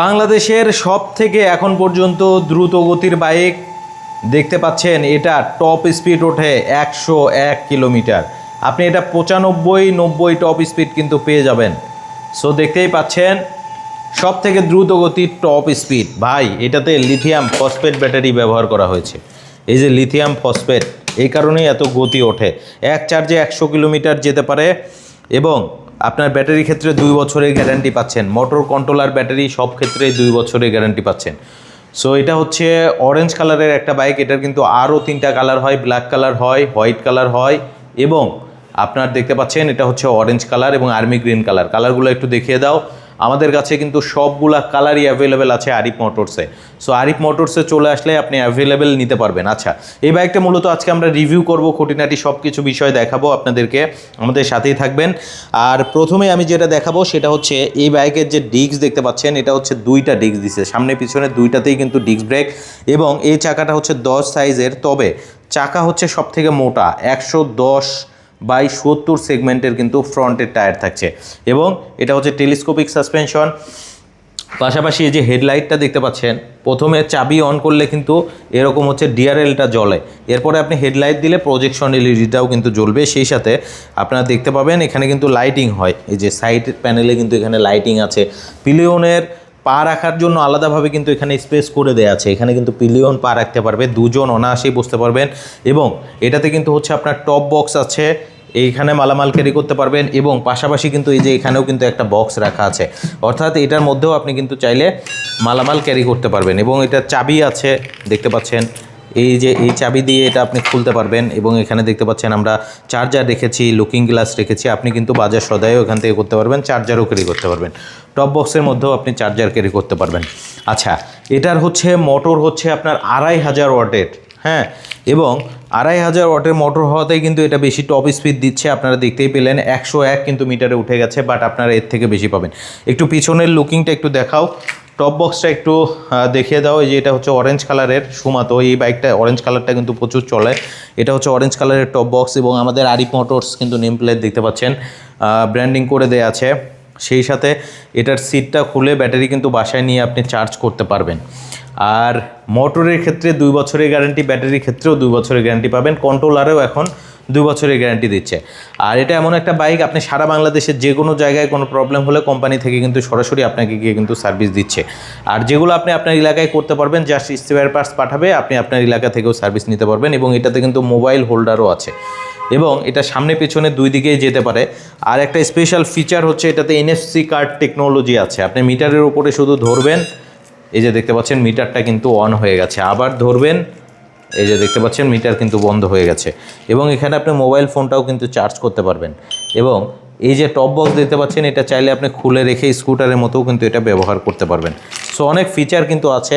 বাংলাদেশের সবথেকে এখন পর্যন্ত দ্রুত গতির বাইক দেখতে পাচ্ছেন, এটা টপ স্পিড ওঠে 101 কিলোমিটার। আপনি এটা 95-90 টপ স্পিড কিন্তু পেয়ে যাবেন। সো দেখতেই পাচ্ছেন সবথেকে দ্রুত গতির টপ স্পিড। ভাই, এটাতে লিথিয়াম ফসফেট ব্যাটারি ব্যবহার করা হয়েছে। এই যে লিথিয়াম ফসফেট, এই কারণেই এত গতি ওঠে। এক চার্জে 100 কিলোমিটার যেতে পারে এবং আপনার ব্যাটারি ক্ষেত্রে 2 বছরের গ্যারান্টি পাচ্ছেন। মোটর কন্ট্রোলার ব্যাটারি সব ক্ষেত্রেই 2 বছরের গ্যারান্টি পাচ্ছেন। সো এটা হচ্ছে অরেঞ্জ কালারের একটা বাইক। এটার কিন্তু আরও 3টা কালার হয়, ব্ল্যাক কালার হয়, হোয়াইট কালার হয় এবং আপনার দেখতে পাচ্ছেন এটা হচ্ছে অরেঞ্জ কালার এবং আর্মি গ্রিন কালার। কালারগুলো একটু দেখিয়ে দাও। আমাদের কাছে কিন্তু সবগুলা কালারই অ্যাভেলেবেল আছে আরিফ মোটরসে। সো আরিফ মোটরসে চলে আসলে আপনি অ্যাভেলেবেল নিতে পারবেন। আচ্ছা, এই বাইকটা মূলত আজকে আমরা রিভিউ করব, খুঁটিনাটি সব কিছু বিষয় দেখাবো আপনাদেরকে, আমাদের সাথেই থাকবেন। আর প্রথমে আমি যেটা দেখাবো সেটা হচ্ছে এই বাইকের যে ডিস্ক দেখতে পাচ্ছেন, এটা হচ্ছে 2টা ডিস্ক দিছে, সামনে পিছনে 2টাতেই কিন্তু ডিস্ক ব্রেক এবং এই চাকাটা হচ্ছে 10 সাইজের। তবে চাকা হচ্ছে সব থেকে মোটা, 110/70 সেগমেন্টের কিন্তু ফ্রন্টের টায়ার থাকছে এবং এটা হচ্ছে টেলিস্কোপিক সাসপেনশন। পাশাপাশি এই যে হেডলাইটটা দেখতে পাচ্ছেন, প্রথমে চাবি অন করলে কিন্তু এরকম হচ্ছে ডিআরএলটা জ্বলে, এরপরে আপনি হেডলাইট দিলে প্রজেকশন এলইডিটাও কিন্তু জ্বলবে। সেই সাথে আপনারা দেখতে পাবেন এখানে কিন্তু লাইটিং হয়, এই যে সাইড প্যানেলে কিন্তু এখানে লাইটিং আছে। পিলিয়নের পা রাখার জন্য আলাদাভাবে কিন্তু এখানে স্পেস করে দেওয়া আছে, এখানে কিন্তু পিলিয়ন পা রাখতে পারবে, দুজন অনায়াসেই বসতে পারবেন। এবং এটাতে কিন্তু হচ্ছে আপনার টপ বক্স আছে, এইখানে মালামাল ক্যারি করতে পারবেন এবং পাশাপাশি কিন্তু এই যে এখানেও কিন্তু একটা বক্স রাখা আছে, অর্থাৎ এটার মধ্যেও আপনি কিন্তু চাইলে মালামাল ক্যারি করতে পারবেন। এবং এটার চাবি আছে দেখতে পাচ্ছেন, এই যে এই চাবি দিয়ে এটা আপনি খুলতে পারবেন। এবং এখানে দেখতে পাচ্ছেন আমরা চার্জার রেখেছি, লুকিং গ্লাস রেখেছি, আপনি কিন্তু বাজার সদাইও এখান থেকে করতে পারবেন, চার্জারও ক্যারি করতে পারবেন। টপ বক্সের মধ্যেও আপনি চার্জার ক্যারি করতে পারবেন। আচ্ছা, এটার হচ্ছে মোটর হচ্ছে আপনার 2500 ওয়াটের, হ্যাঁ, এবং 2500 ওয়াটের মোটর হওয়াতেই কিন্তু এটা বেশি টপ স্পিড দিচ্ছে। আপনারা দেখতেই পেলেন 101 কিন্তু মিটারে উঠে গেছে, বাট আপনারা এর থেকে বেশি পাবেন। একটু পিছনের লুকিংটা একটু দেখাও, টপ বক্সটা একটু দেখিয়ে দাও। এই যে এটা হচ্ছে অরেঞ্জ কালারের সুমাতো, এই বাইকটা অরেঞ্জ কালারটা কিন্তু প্রচুর চলে। এটা হচ্ছে অরেঞ্জ কালারের টপ বক্স এবং আমাদের আরিফ মোটরস কিন্তু নেম প্লেট দেখতে পাচ্ছেন, ব্র্যান্ডিং করে দেয়া আছে। সেই সাথে এটার সিটটা খুলে ব্যাটারি কিন্তু বাসায় নিয়ে আপনি চার্জ করতে পারবেন। আর মোটরের ক্ষেত্রে 2 বছরের গ্যারান্টি, ব্যাটারির ক্ষেত্রেও 2 বছরের গ্যারান্টি পাবেন, কন্ট্রোলারেও এখন 2 বছরের গ্যারান্টি দিচ্ছে। আর এটা এমন একটা বাইক, আপনি সারা বাংলাদেশের যে কোনো জায়গায় কোনো প্রবলেম হলে কোম্পানি থেকে কিন্তু সরাসরি আপনাকে গিয়ে কিন্তু সার্ভিস দিচ্ছে। আর যেগুলো আপনি আপনার এলাকায় করতে পারবেন, জাস্ট স্পেয়ার পার্টস পাঠাবে, আপনি আপনার এলাকা থেকেও সার্ভিস নিতে পারবেন। এবং এটাতে কিন্তু মোবাইল হোল্ডারও আছে এবং এটা সামনে পেছনে 2 দিকেই যেতে পারে। আর একটা স্পেশাল ফিচার হচ্ছে এটাতে এনএফসি কার্ড টেকনোলজি আছে। আপনি মিটারের উপরে শুধু ধরবেন, এই যে দেখতে পাচ্ছেন মিটারটা কিন্তু অন হয়ে গেছে, আবার ধরবেন, এই যে দেখতে পাচ্ছেন মিটার কিন্তু বন্ধ হয়ে গেছে। এবং এখানে আপনি মোবাইল ফোনটাও কিন্তু চার্জ করতে পারবেন। এবং এই যে টপ বক্স দেখতে পাচ্ছেন, এটা চাইলে আপনি খুলে রেখে স্কুটারের মতোও কিন্তু এটা ব্যবহার করতে পারবেন। সো অনেক ফিচার কিন্তু আছে।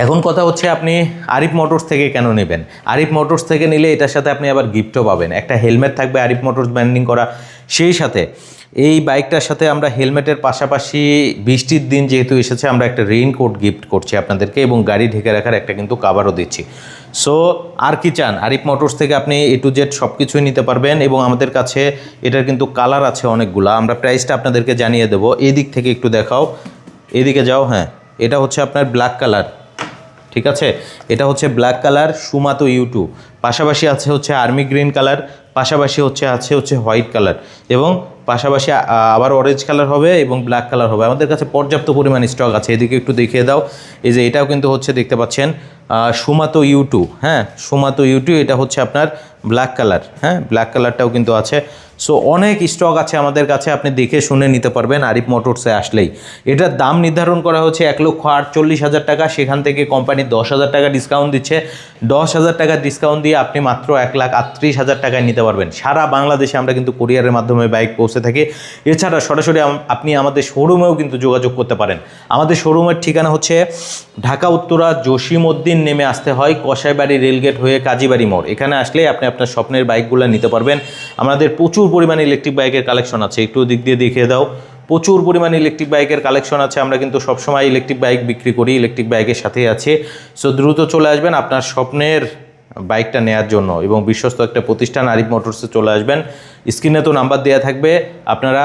এখন কথা হচ্ছে আপনি আরিফ মোটরস থেকে কেন নেবেন। আরিফ মোটরস থেকে নিলে এটার সাথে আপনি আবার গিফটও পাবেন, একটা হেলমেট থাকবে আরিফ মোটরস ব্র্যান্ডিং করা। সেই সাথে এই বাইকটার সাথে আমরা হেলমেটের পাশাপাশি বৃষ্টির দিন যেহেতু এসেছে, আমরা একটা রেইনকোট গিফট করছি আপনাদেরকে এবং গাড়ি ঢেকে রাখার একটা কিন্তু কাভারও দিচ্ছি। সো আর কি চান, আরিফ মোটরস থেকে আপনি A to Z সব কিছুই নিতে পারবেন। এবং আমাদের কাছে এটার কিন্তু কালার আছে অনেকগুলো, আমরা প্রাইসটা আপনাদেরকে জানিয়ে দেবো। এই দিক থেকে একটু দেখাও, এদিকে যাও, হ্যাঁ, এটা হচ্ছে আপনার ব্ল্যাক কালার, ঠিক আছে, এটা হচ্ছে ব্ল্যাক কালার সুমাতো U2, পাশাপাশি আছে হচ্ছে আর্মি গ্রিন কালার, পাশাপাশি হচ্ছে হোয়াইট কালার এবং পাশাপাশি আবার অরেঞ্জ কালার হবে এবং ব্ল্যাক কালার হবে। আমাদের কাছে পর্যাপ্ত পরিমাণ স্টক আছে। এদিকে একটু দেখিয়ে দাও, এই যে এটাও কিন্তু হচ্ছে দেখতে পাচ্ছেন সুমাতো U2, হ্যাঁ, সুমাতো U2, এটা হচ্ছে আপনার ব্ল্যাক কালার, হ্যাঁ, ব্ল্যাক কালারটাও কিন্তু আছে। সো অনেক স্টক আছে আমাদের কাছে, আপনি দেখে শুনে নিতে পারবেন আরিফ মোটরসে আসলেই। এটার দাম নির্ধারণ করা হচ্ছে 1,48,000 টাকা, সেখান থেকে কোম্পানি 10,000 টাকা ডিসকাউন্ট দিচ্ছে। 10,000 টাকা ডিসকাউন্ট দিয়ে আপনি মাত্র 1,38,000 টাকায় নিতে পারবেন। সারা বাংলাদেশে আমরা কিন্তু কুরিয়ারের মাধ্যমে বাইক পৌঁছে থাকি। এছাড়া সরাসরি আপনি আমাদের শোরুমেও কিন্তু যোগাযোগ করতে পারেন। আমাদের শোরুমের ঠিকানা হচ্ছে ঢাকা উত্তরা জসিমউদ্দিন নেমে আসতে হয়, কসাইবাড়ি রেলগেট হয়ে কাজীবাড়ি মোড়। এখানে আসলে আপনি আপনার স্বপ্নের বাইকগুলো নিতে পারবেন। আমাদের প্রচুর পরিমাণে ইলেকট্রিক বাইকের কালেকশন আছে, একটু দিক দিয়ে দেখিয়ে দাও। প্রচুর পরিমাণে ইলেকট্রিক বাইকের কালেকশন আছে, আমরা কিন্তু সবসময় ইলেকট্রিক বাইক বিক্রি করি, ইলেকট্রিক বাইকের সাথেই আছে। সো দ্রুত চলে আসবেন আপনার স্বপ্নের বাইকটা নেওয়ার জন্য এবং বিশ্বস্ত একটা প্রতিষ্ঠান আরিফ মোটরসে চলে আসবেন। স্ক্রিনে তো নাম্বার দেওয়া থাকবে, আপনারা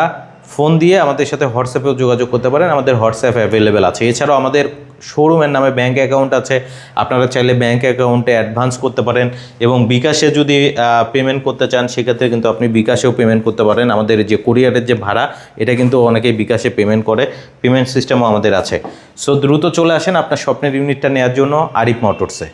ফোন দিয়ে আমাদের সাথে হোয়াটসঅ্যাপেও যোগাযোগ করতে পারেন, আমাদের হোয়াটসঅ্যাপ অ্যাভেলেবেল আছে। এছাড়াও আমাদের শোরুমের নামে ব্যাঙ্ক অ্যাকাউন্ট আছে, আপনারা চাইলে ব্যাঙ্ক অ্যাকাউন্টে অ্যাডভান্স করতে পারেন এবং বিকাশে যদি পেমেন্ট করতে চান সেক্ষেত্রে কিন্তু আপনি বিকাশেও পেমেন্ট করতে পারেন। আমাদের যে কুরিয়ারের যে ভাড়া এটা কিন্তু অনেকেই বিকাশে পেমেন্ট করে, পেমেন্ট সিস্টেমও আমাদের আছে। সো দ্রুত চলে আসেন আপনার স্বপ্নের ইউনিটটা নেওয়ার জন্য আরিফ মোটরসে।